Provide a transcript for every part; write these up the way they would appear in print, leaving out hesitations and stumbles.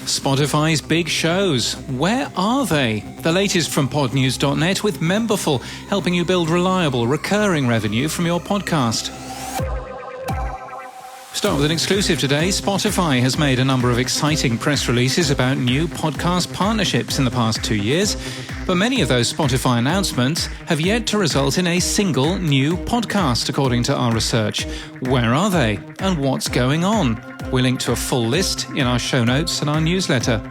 Spotify's big shows. Where are they? The latest from Podnews.net with Memberful, helping you build reliable, recurring revenue from your podcast. Start with an exclusive today. Spotify has made a number of exciting press releases about new podcast partnerships in the past 2 years, but many of those Spotify announcements have yet to result in a single new podcast, according to our research. Where are they? And what's going on? We'll link to a full list in our show notes and our newsletter.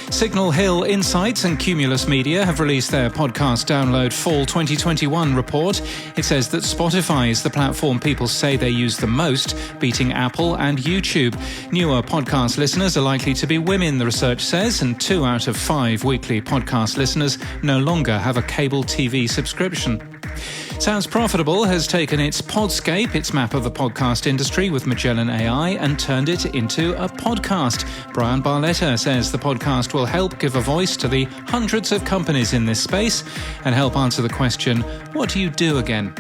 Signal Hill Insights and Cumulus Media have released their podcast download fall 2021 report. It says that Spotify is the platform people say they use the most, beating Apple and YouTube. Newer podcast listeners are likely to be women, the research says, and 2 out of 5 weekly podcast listeners no longer have a cable TV subscription. Sounds Profitable has taken its Podscape, its map of the podcast industry with Magellan AI, and turned it into a podcast. Brian Barletta says the podcast will help give a voice to the hundreds of companies in this space and help answer the question, what do you do again?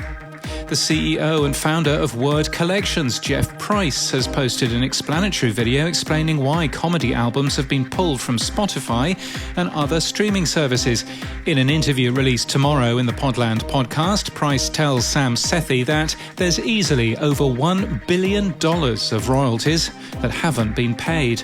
The CEO and founder of Word Collections, Jeff Price, has posted an explanatory video explaining why comedy albums have been pulled from Spotify and other streaming services. In an interview released tomorrow in the Podland podcast, Price tells Sam Sethi that there's easily over $1 billion of royalties that haven't been paid.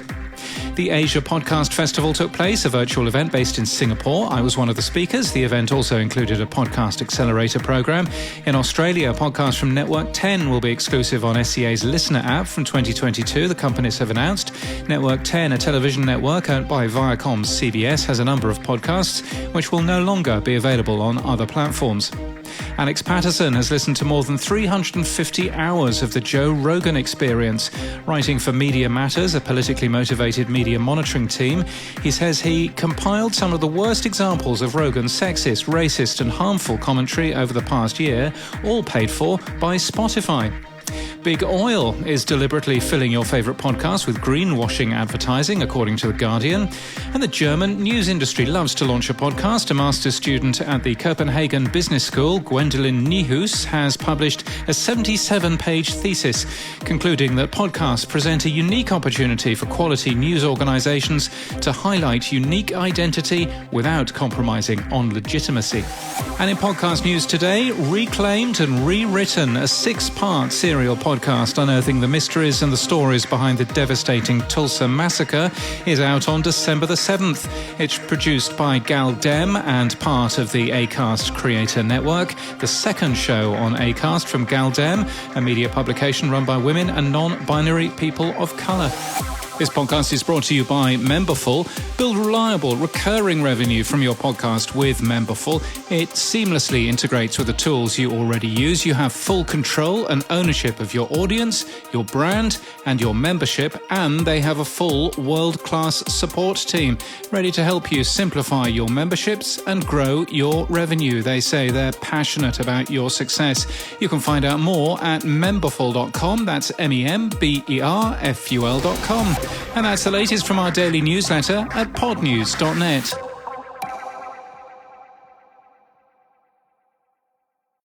The Asia Podcast Festival took place, a virtual event based in Singapore. I was one of the speakers. The event also included a podcast accelerator program. In Australia, podcasts from Network 10 will be exclusive on SCA's Listener app from 2022, the companies have announced. Network 10, a television network owned by Viacom's CBS, has a number of podcasts which will no longer be available on other platforms. Alex Patterson has listened to more than 350 hours of the Joe Rogan Experience. Writing for Media Matters, a politically motivated media monitoring team, he says he compiled some of the worst examples of Rogan's sexist, racist and harmful commentary over the past year, all paid for by Spotify. Big Oil is deliberately filling your favourite podcast with greenwashing advertising, according to The Guardian. And the German news industry loves to launch a podcast. A master's student at the Copenhagen Business School, Gwendolyn Niehus, has published a 77-page thesis concluding that podcasts present a unique opportunity for quality news organisations to highlight unique identity without compromising on legitimacy. And in podcast news today, Reclaimed and Rewritten, a 6-part serial podcast unearthing the mysteries and the stories behind the devastating Tulsa massacre, is out on December the 7th. It's produced by Gal Dem and part of the Acast Creator Network, the second show on Acast from Gal Dem, a media publication run by women and non-binary people of colour. This podcast is brought to you by Memberful. Build reliable, recurring revenue from your podcast with Memberful. It seamlessly integrates with the tools you already use. You have full control and ownership of your audience, your brand, and your membership, and they have a full world-class support team ready to help you simplify your memberships and grow your revenue. They say they're passionate about your success. You can find out more at memberful.com. That's memberful.com. And that's the latest from our daily newsletter at podnews.net.